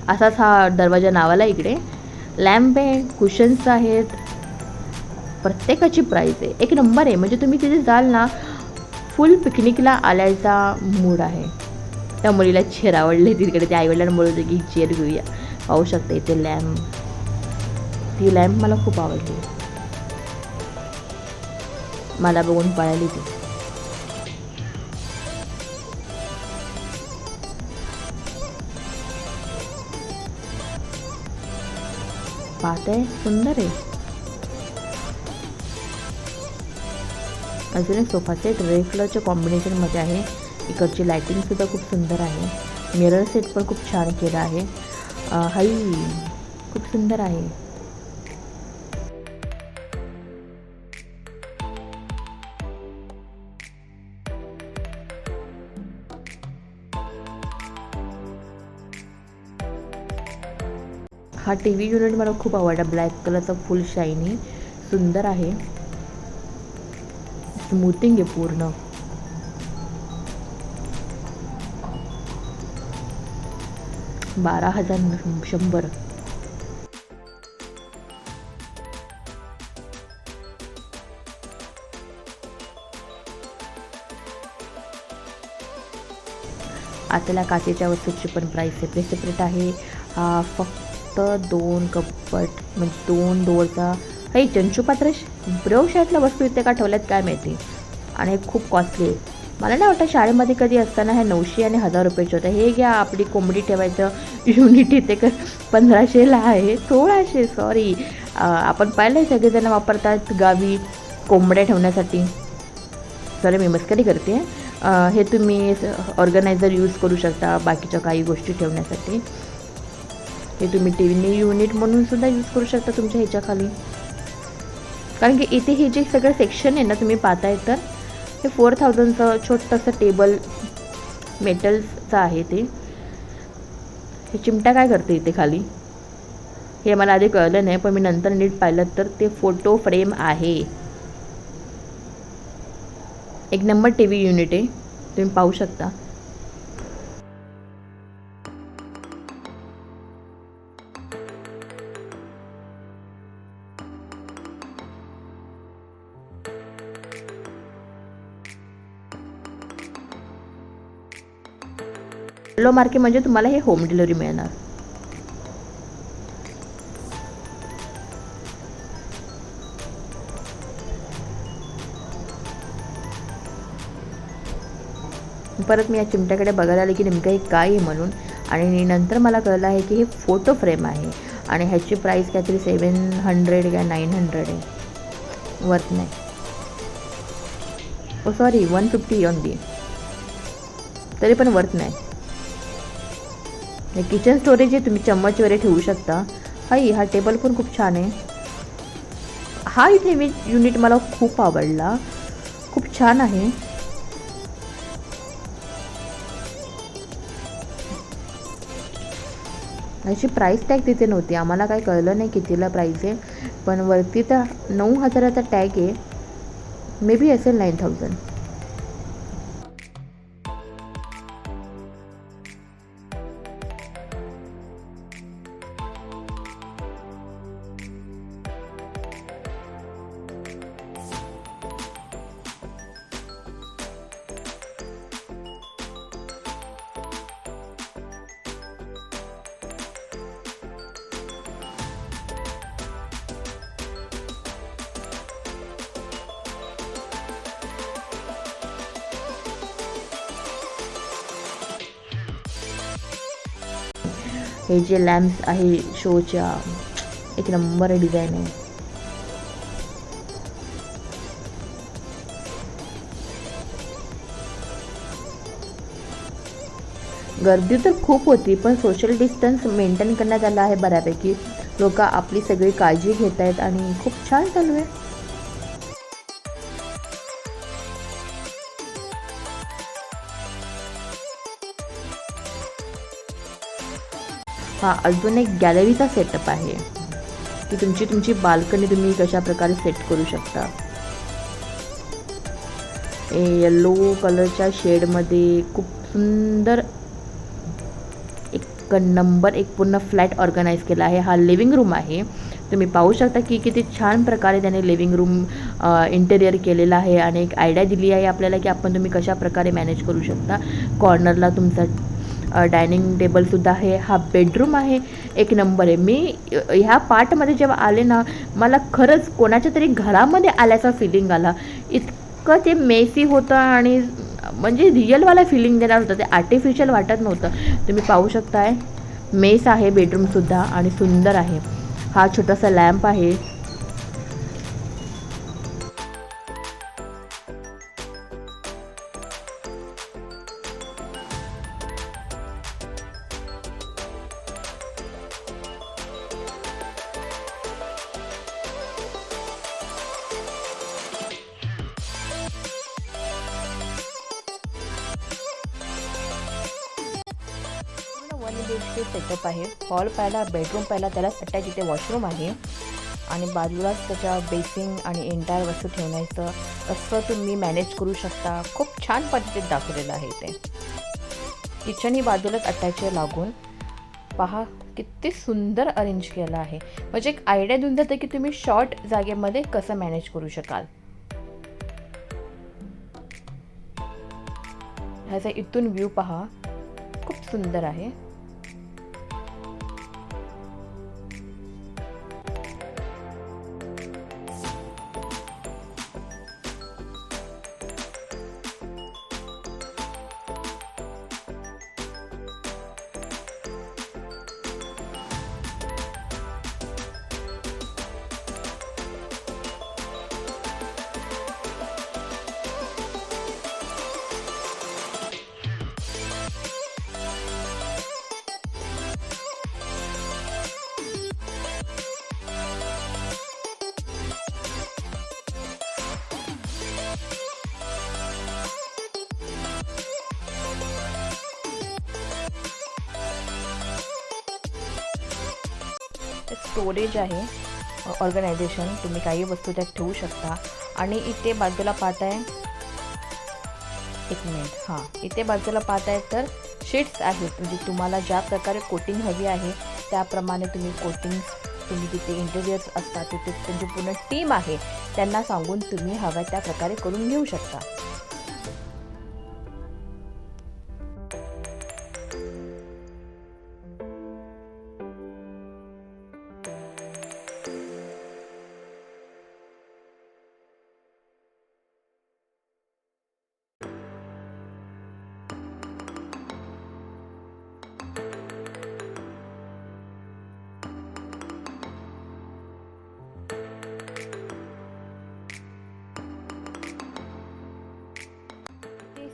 असाच हा दरवाजा नावाला इकडे. लॅम्प आहे, कुशन्स आहेत. प्रत्येकाची प्राईस आहे, एक नंबर आहे. म्हणजे तुम्ही तिथे जाल ना, फुल पिकनिकला आल्याचा मूड आहे. त्या मुलीला चेअर आवडली तिकडे, त्या आईवडिलांना बोलत होते की चेअर घेऊया. पाहू शकता इथे लॅम्प, ती लॅम्प मला खूप आवडली, मला बघून पळाली ती. पाहताय, सुंदर आहे. अजून एक सोफा सेट रेड कलरच्या कॉम्बिनेशनमध्ये आहे. इकडची लायटिंगसुद्धा खूप सुंदर आहे. मिरर सेट पण खूप छान केला आहे. हाई, खूप सुंदर आहे. हा टी व्ही युनिट मला खूप आवडला. ब्लॅक कलरचा, फुल शायनी, सुंदर आहे. स्मूथिंग आहे पूर्ण. $12,100. आतल्या काचेच्या वस्तूची पण प्राईस सेपरेट आहे. हा फक्त 2 कप्पट म्हणजे 2 डोअरचा. काही चंचूपात्र ब्रोशातल्या वस्तू इथे का ठेवल्यात काय माहिती, आणि खूप कॉस्टली आहे. मला नाही वाटतं शाळेमध्ये कधी असताना हे 900 आणि 1000 रुपयाचे होतं. हे घ्या, आपली कोंबडी ठेवायचं युनिट इथे 1500ला आहे, 1600 सॉरी. आपण पाहिलं सगळेजण वापरतात गावी कोंबड्या ठेवण्यासाठी. सॉरी, मी मस्करी करते. हे तुम्ही ऑर्गनायझर यूज करू शकता बाकीच्या काही गोष्टी ठेवण्यासाठी. हे तुम्ही टी व्ही युनिट म्हणून सुद्धा यूज करू शकता तुमच्या ह्याच्याखाली. कारण की इथे हे जे सगळं सेक्शन आहे ना, तुम्ही पाहताय तर हे 4000चं छोटंसं टेबल मेटलचं आहे. ते हे चिमटा काय करते इथे खाली, हे मला आधी कळलं नाही, पण मी नंतर नीट पाहिलं तर ते फोटो फ्रेम आहे. एक नंबर टी व्ही युनिट आहे, तुम्ही पाहू शकता. लो मार्केट म्हणजे तुम्हाला हे होम डिलिव्हरी मिळणार. परत मी या चिमट्याकडे बघायला आले की नेमकं हे काय आहे म्हणून, आणि नंतर मला कळलं आहे की हे फोटो फ्रेम आहे आणि ह्याची प्राईस काहीतरी 700 का 900 आहे. वर्थ नाही. ओ सॉरी, 150 ओनली, तरी पण वर्थ नाही. हे किचन स्टोरेज आहे, तुम्ही चम्मच वगैरे ठेवू शकता. हा टेबल पण खूप छान आहे. हा इथे युनिट मला खूप आवडला, खूप छान आहे. याची प्राईस टॅग तिथे नव्हती, आम्हाला काही कळलं नाही कितीला प्राईस आहे, पण वरती तर 9000चा टॅग आहे. मे बी असेल 9000. हे जे लॅम्प्स आहे शोच्या, एक नंबर डिझाईन आहे. गर्दी तर खूप होती, पण सोशल डिस्टन्स मेंटेन करण्यात आला आहे बऱ्यापैकी. लोक आपली सगळी काळजी घेत आहेत आणि खूप छान चालू आहे. हा अजून एक गॅलरीचा सेटअप आहे की तुमची बाल्कनी तुम्ही कशा प्रकारे सेट करू शकता. येलो कलरच्या शेडमध्ये खूप सुंदर एक नंबर एक पूर्ण फ्लॅट ऑर्गनाईज केला आहे. हा लिव्हिंग रूम आहे. तुम्ही पाहू शकता की किती छान प्रकारे त्याने लिव्हिंग रूम इंटेरियर केलेलं आहे आणि एक आयडिया दिली आहे आपल्याला की आपण तुम्ही कशाप्रकारे मॅनेज करू शकता. कॉर्नरला तुमचा डायनिंग टेबलसुद्धा आहे. हा बेडरूम आहे, एक नंबर आहे. मी ह्या पार्टमध्ये जेव्हा आले ना, मला खरंच कोणाच्या तरी घरामध्ये आल्याचा फिलिंग आला. इतकं ते मेसी होतं आणि म्हणजे रिअलवाला फिलिंग देणार होतं, ते आर्टिफिशियल वाटत नव्हतं. तुम्ही पाहू शकताय मेस आहे बेडरूमसुद्धा आणि सुंदर आहे. हा छोटासा लॅम्प आहे. वन BHK सेटअप आहे. हॉल पाहिला, बेडरूम पाहिला, त्यालाच अटॅच इथे वॉशरूम आहे आणि बाजूलाच त्याच्या बेसिंग आणि एंटायर वस्तू ठेवण्याचं असं तुम्ही मॅनेज करू शकता. खूप छान पद्धतीत दाखवलेलं आहे ते. किचनही बाजूलाच अटॅच आहे लागून. पहा किती सुंदर अरेंज केलं आहे. म्हणजे एक आयडिया देऊन जाते की तुम्ही शॉर्ट जागेमध्ये कसं मॅनेज करू शकाल. ह्याचा इथून व्ह्यू पहा, खूप सुंदर आहे. स्टोरेज आहे, ऑर्गनायझेशन, तुम्ही काही वस्तू त्यात ठेवू शकता. आणि इथे बाजूला पाहताय, एक मिनिट, हां, इथे बाजूला पाहताय तर शीट्स आहेत. म्हणजे तुम्हाला ज्या प्रकारे कोटिंग हवी आहे त्याप्रमाणे तुम्ही कोटिंग्स, तुम्ही तिथे इंटेरियर्स असतात, तिथे त्यांची पूर्ण टीम आहे, त्यांना सांगून तुम्ही हव्या त्या प्रकारे करून घेऊ शकता.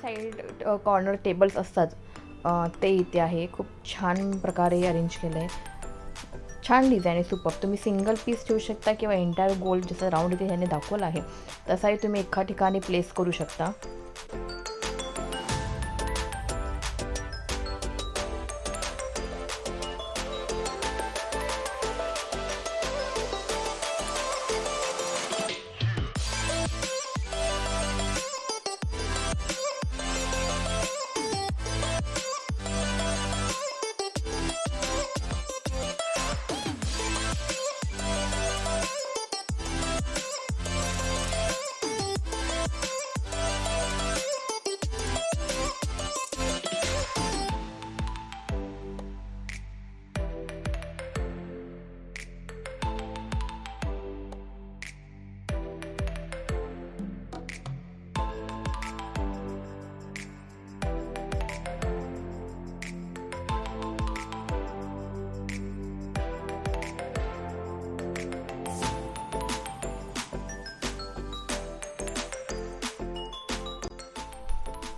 साईड कॉर्नर टेबल्स असतात, ते इथे आहे. खूप छान प्रकारे अरेंज केलं आहे. छान डिझाईन आहे, सुपर. तुम्ही सिंगल पीस ठेवू शकता किंवा एंटायर गोल जसं राऊंड इथे ह्याने दाखवलं आहे तसाही तुम्ही एका ठिकाणी प्लेस करू शकता.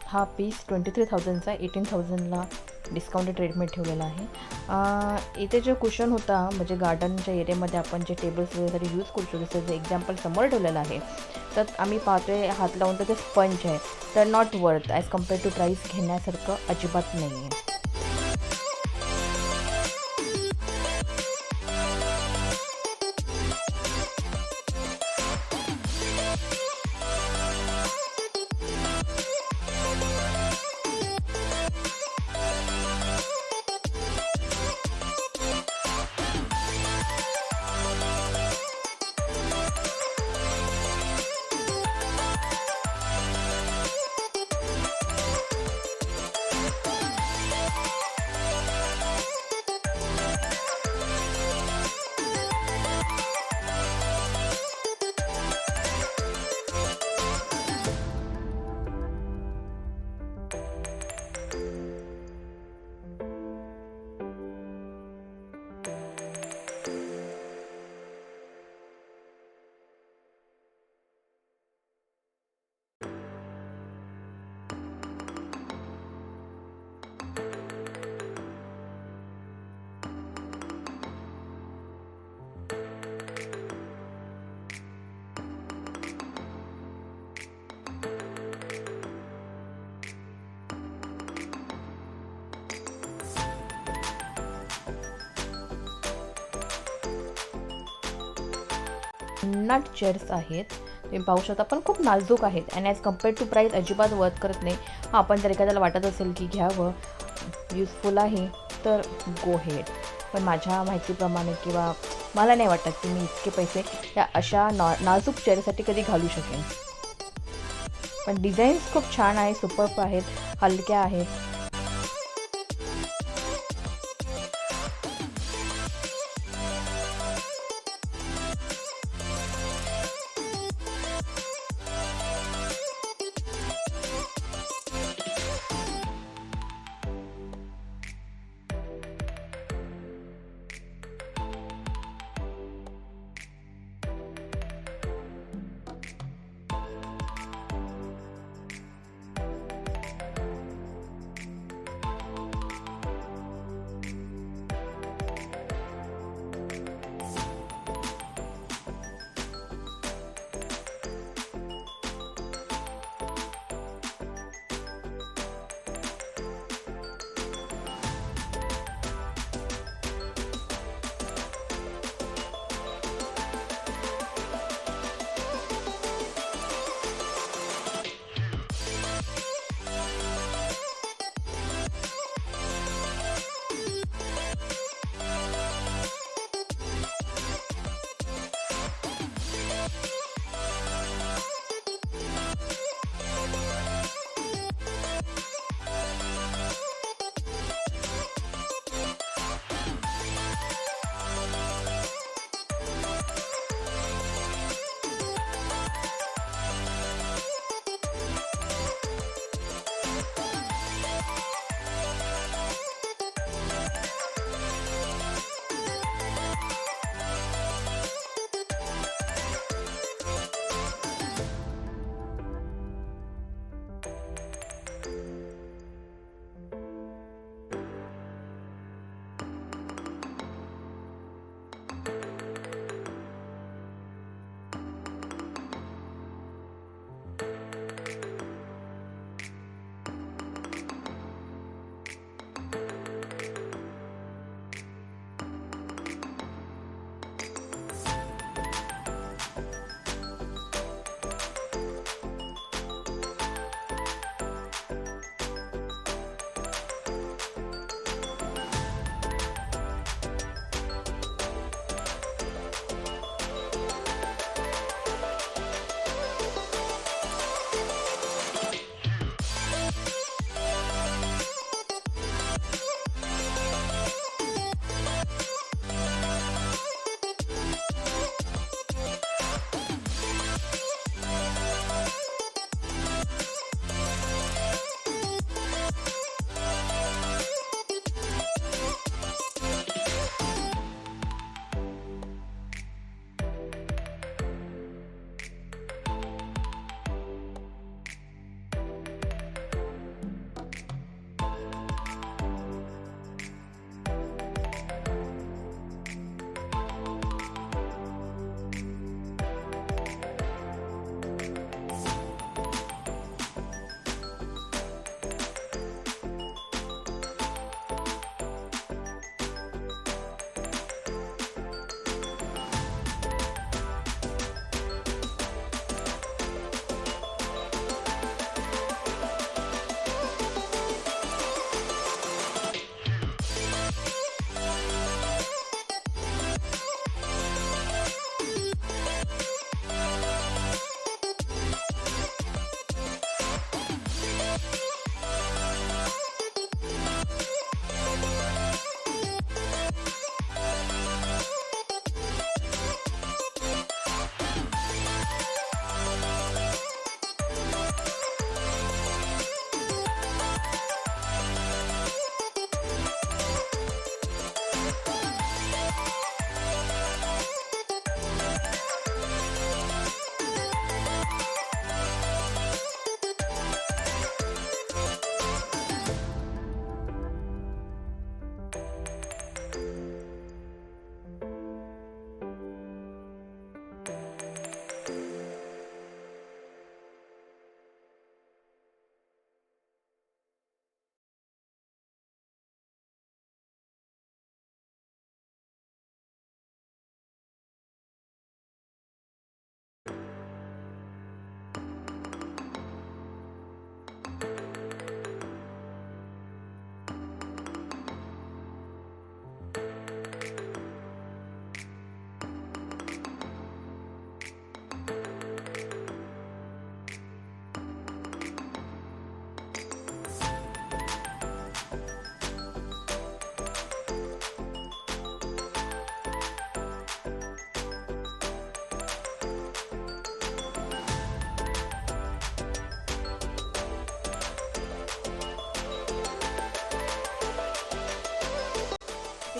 हा पीस 23,000चा 18,000ला डिस्काउंटेड रेटमध्ये ठेवलेला आहे. इथे जो कुशन होता, म्हणजे गार्डनच्या एरियामध्ये आपण जे टेबल्स वगैरे यूज करू शकतो त्याचं एक्झाम्पल समोर ठेवलेलं आहे. तर आम्ही पाहतोय हात लावून तर ते स्पंज आहे, तर not worth as compare to price घेण्यासारखं अजिबात नाही आहे. भन्नाट चेअर्स आहेत, तुम्ही पाहू शकता, पण खूप नाजूक आहेत आणि ॲज कम्पेअर टू प्राईस अजिबात वर्थ करत नाही. हां, पण जर एखाद्याला वाटत असेल की घ्यावं, युजफुल आहे, तर गो हेड. पण माझ्या माहितीप्रमाणे किंवा मला नाही वाटत की मी इतके पैसे या अशा नाजूक चेअरसाठी कधी घालू शकेन. पण डिझाईन्स खूप छान आहे, सुपर्ब आहेत, हलक्या आहेत.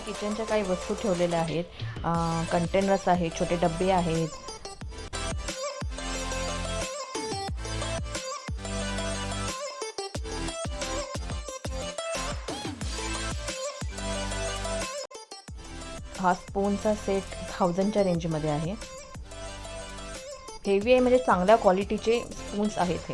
किचनच्या काही वस्तू ठेवलेल्या आहेत. कंटेनर्स आहेत, छोटे डबे आहेत. हा स्पूनचा सेट 1000च्या रेंजमध्ये आहे. हेवी आहे म्हणजे चांगल्या क्वालिटीचे स्पून्स आहेत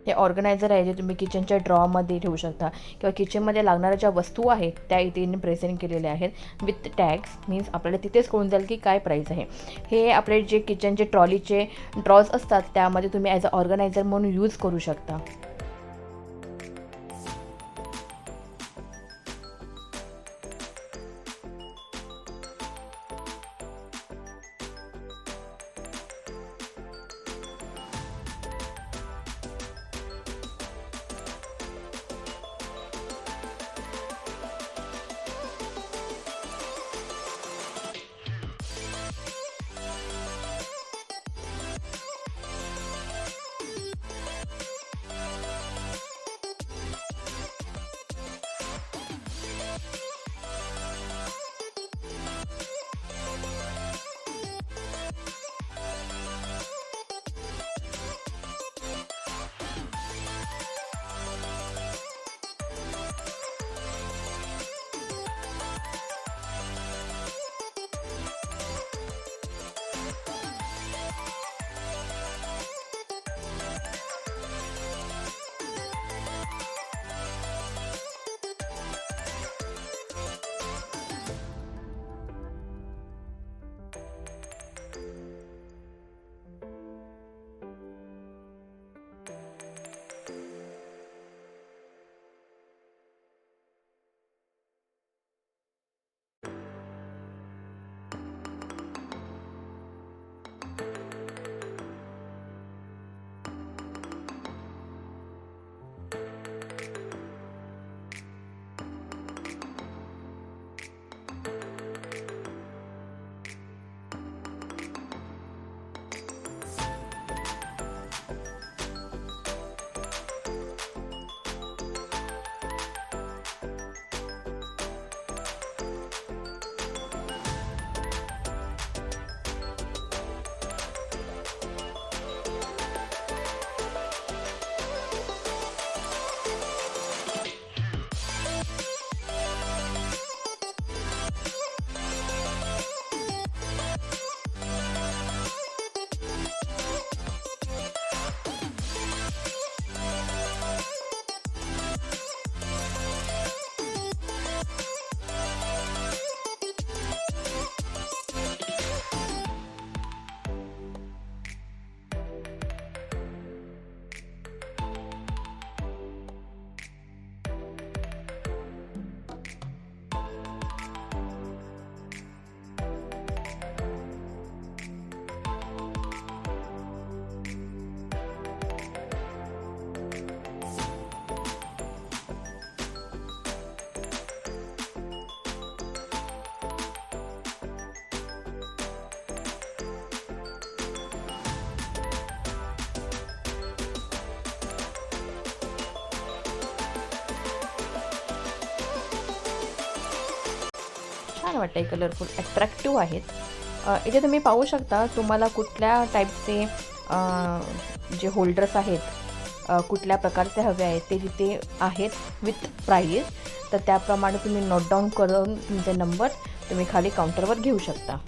हे ऑर्गनायझर आहे जे तुम्ही किचनच्या ड्रॉमध्ये ठेवू शकता किंवा किचनमध्ये लागणाऱ्या ज्या वस्तू आहेत त्या इथे प्रेझेंट केलेल्या आहेत विथ टॅग्स. मीन्स आपल्याला तिथेच कळून जाईल की काय प्राईस आहे. हे आपले जे किचनचे ट्रॉलीचे ड्रॉज असतात त्यामध्ये तुम्ही ॲज अ ऑर्गनायझर म्हणून यूज करू शकता. छान वाटतं. कलरफुल अट्रॅक्टिव्ह आहेत. इथे तुम्ही पाहू शकता तुम्हाला कुठल्या टाईपचे जे होल्डर्स आहेत कुठल्या प्रकारचे हवे आहेत ते तिथे आहेत विथ प्राईस. तर त्याप्रमाणे तुम्ही नोट डाऊन करून तुमचे नंबर तुम्ही खाली काउंटरवर घेऊ शकता.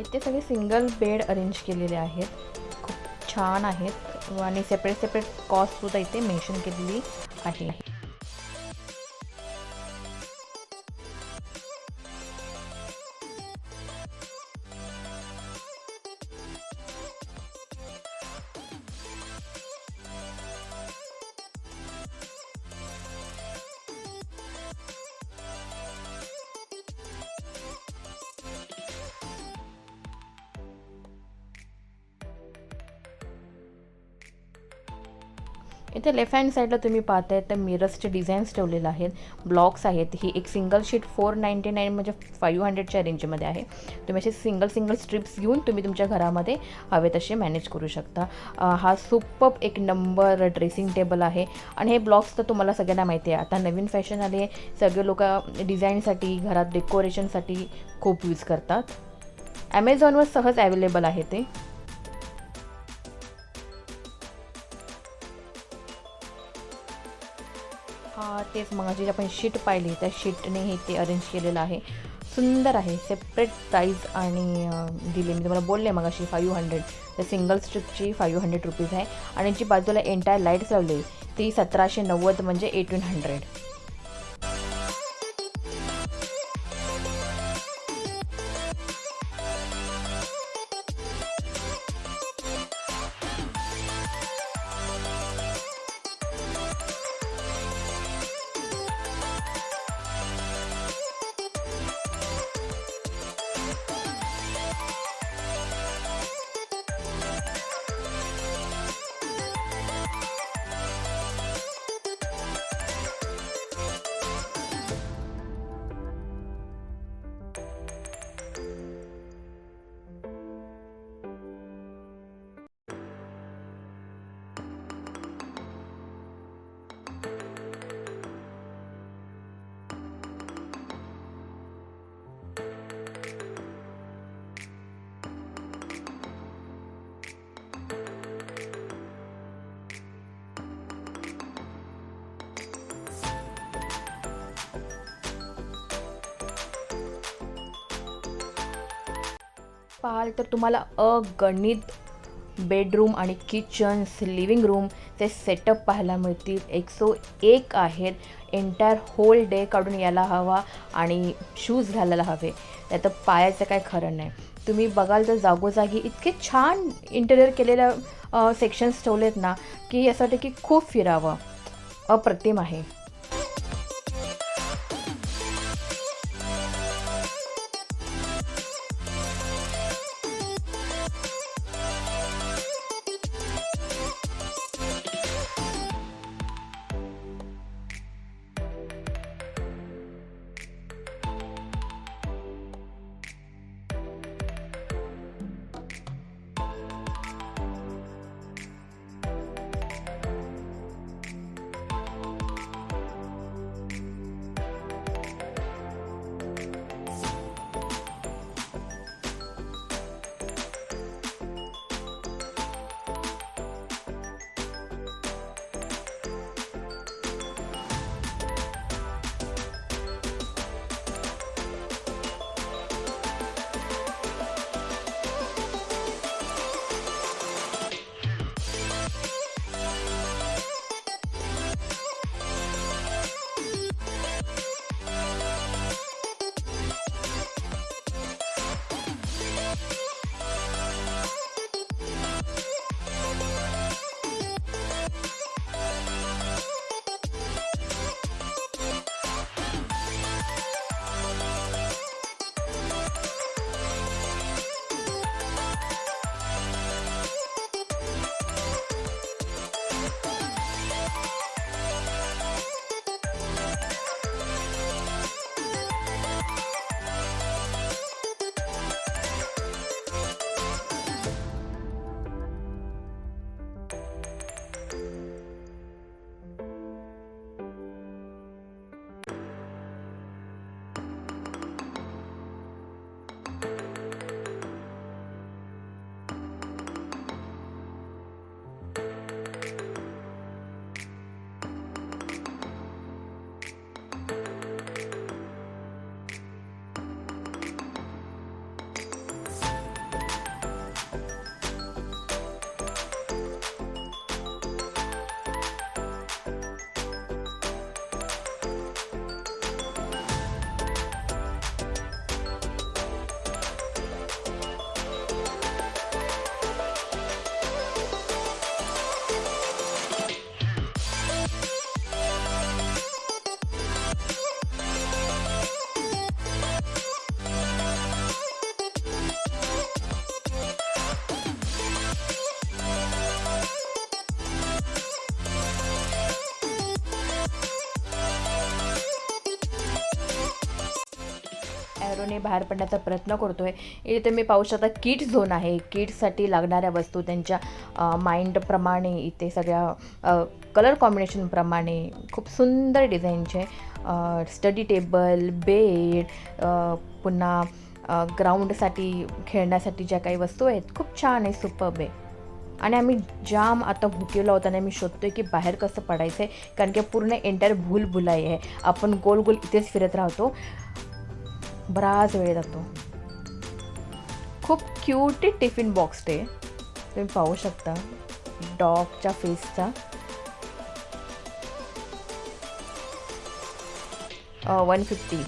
इथे सगळे सिंगल बेड अरेंज केलेले आहेत, खूप छान आहेत आणि सेपरेट सेपरेट कॉस्टसुद्धा इथे मेन्शन केलेली आहे. इथे लेफ्ट हँड साईडला तुम्ही पाहताय तर मिरर्सचे डिझाईन्स ठेवलेले आहेत, ब्लॉक्स आहेत. ही एक सिंगल शीट 499 म्हणजे 500च्या रेंजमध्ये आहे. तुम्ही असे सिंगल स्ट्रिप्स घेऊन तुम्ही तुमच्या घरामध्ये हवे तसे मॅनेज करू शकता. हा सुपर्ब एक नंबर ड्रेसिंग टेबल आहे आणि हे ब्लॉक्स तर तुम्हाला सगळ्यांना माहिती आहे, आता नवीन फॅशन आली आहे. सगळे लोक डिझाईनसाठी, घरात डेकोरेशनसाठी खूप यूज करतात. ॲमेझॉनवर सहज अवेलेबल आहे ते. तेच मगाशी आपण शीट पाहिली त्या शीटने हे ते अरेंज केलेलं आहे. सुंदर आहे. सेपरेट प्राईज आणि दिली मी तुम्हाला बोलले मगाशी 500. तर सिंगल स्ट्रिपची 500 रुपीज आहे आणि जी बाजूला एंटायर लाईट्स लावली ती 1790 म्हणजे 1800. पाहाल तर तुम्हाला अगणित बेडरूम आणि किचन्स, लिव्हिंग रूम ते सेटअप पाहायला मिळतील. 101 आहेत. एंटायर होल डे काढून यायला हवा आणि शूज घालायला हवे, नाही तर पायाचं काय खरं नाही. तुम्ही बघाल तर जागोजागी इतके छान इंटेरियर केलेल्या सेक्शन्स ठेवलेत ना की यासाठी की खूप फिरावं. अप्रतिम आहे. मेट्रोने बाहेर पडण्याचा प्रयत्न करतो आहे. इथे मी पाहू शकता किड्स झोन आहे. किड्ससाठी लागणाऱ्या वस्तू त्यांच्या माइंडप्रमाणे इथे सगळ्या कलर कॉम्बिनेशनप्रमाणे खूप सुंदर डिझाईनचे स्टडी टेबल, बेड, पुन्हा ग्राउंडसाठी खेळण्यासाठी ज्या काही वस्तू आहेत खूप छान आहे, सुपर्ब आहे. आणि आम्ही जाम आता भुकेलो आहोत आणि आम्ही शोधतोय की बाहेर कसं पडायचं आहे, कारण की पूर्ण एंटायर भूलभुलाई आहे. आपण गोल गोल इथेच फिरत राहतो, बराच वेळ जातो. खूप क्यूट टिफिन बॉक्स आहे, तुम्ही पाहू शकता डॉगच्या फेसचा. 150.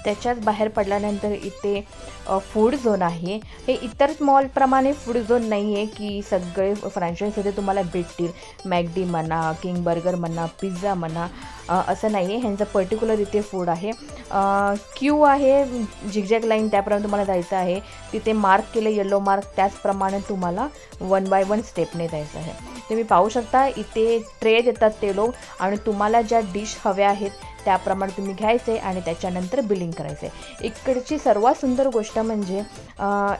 त्याच्याच बाहेर पडल्यानंतर इथे फूड झोन आहे. हे इतर मॉलप्रमाणे फूड झोन नाही आहे की सगळे फ्रँचायझीमध्ये तुम्हाला भेटतील. मॅकडी म्हणा, किंग बर्गर म्हणा, पिझ्झा म्हणा, असं नाही आहे. ह्यांचं पर्टिक्युलर इथे फूड आहे. क्यू आहे, झिगझॅग लाईन, त्याप्रमाणे तुम्हाला जायचं आहे. तिथे मार्क केलं, येलो मार्क, त्याचप्रमाणे तुम्हाला 1 बाय 1 स्टेपने जायचं आहे. तुम्ही पाहू शकता इथे ट्रे देतात ते लोक, आणि तुम्हाला ज्या डिश हव्या आहेत त्याप्रमाणे तुम्ही घ्यायचे आणि त्याच्यानंतर बिलिंग करायचे. इकडची सर्वात सुंदर गोष्ट म्हणजे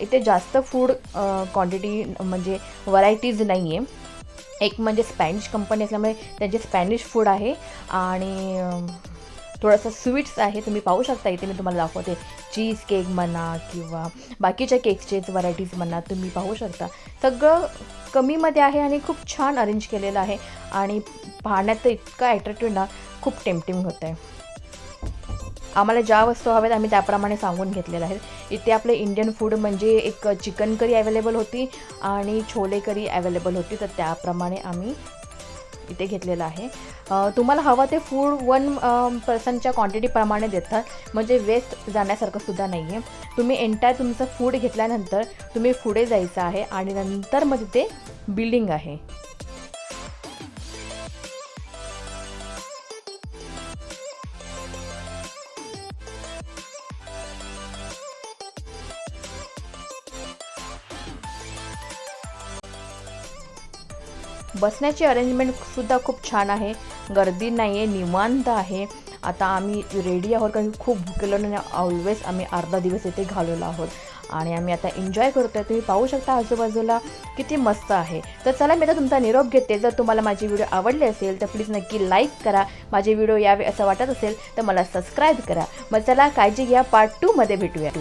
इथे जास्त फूड क्वांटिटी म्हणजे व्हरायटीज नाही आहे. एक म्हणजे स्पॅनिश कंपनी असल्यामुळे त्यांचे स्पॅनिश फूड आहे, आणि थोडंसं स्वीट्स आहे. तुम्ही पाहू शकता इथे मी तुम्हाला दाखवते. चीज केक म्हणा किंवा बाकीच्या केक्सचेच व्हरायटीज म्हणा, तुम्ही पाहू शकता सगळं कमीमध्ये आहे आणि खूप छान अरेंज केलेलं आहे. आणि पाहण्यात तर इतकं ॲट्रॅक्टिव्ह ना, खूप टेम्पटिंग होतं आहे. आम्हाला ज्या वस्तू हव्यात आम्ही त्याप्रमाणे सांगून घेतलेलं आहे. इथे आपले इंडियन फूड म्हणजे एक चिकन करी अवेलेबल होती आणि छोले करी अवेलेबल होती, तर त्याप्रमाणे आम्ही इथे घेतलेलं आहे. तुम्हाला हवं ते फूड 1 पर्सनच्या क्वांटिटीप्रमाणे देतात, म्हणजे वेस्ट जाण्यासारखं सुद्धा नाही आहे. तुम्ही एंटायर तुमचं फूड घेतल्यानंतर तुम्ही पुढे जायचं आहे आणि नंतर मग तिथे बिलिंग आहे. बसण्याची अरेंजमेंटसुद्धा खूप छान आहे, गर्दी नाही आहे, निवांत आहे. आता आम्ही रेडी आहोत कारण खूप भुकेलो आणि ऑलवेज आम्ही अर्धा दिवस इथे घालवला आहोत आणि आम्ही आता एन्जॉय करतो आहे. तुम्ही पाहू शकता आजूबाजूला किती मस्त आहे. तर चला, मी आता तुमचा निरोप घेते. जर तुम्हाला माझी व्हिडिओ आवडली असेल तर प्लीज नक्की लाईक करा. माझे व्हिडिओ यावे असं वाटत असेल तर मला सबस्क्राईब करा. मग चला, काळजी घ्या. पार्ट 2 मध्ये भेटूया.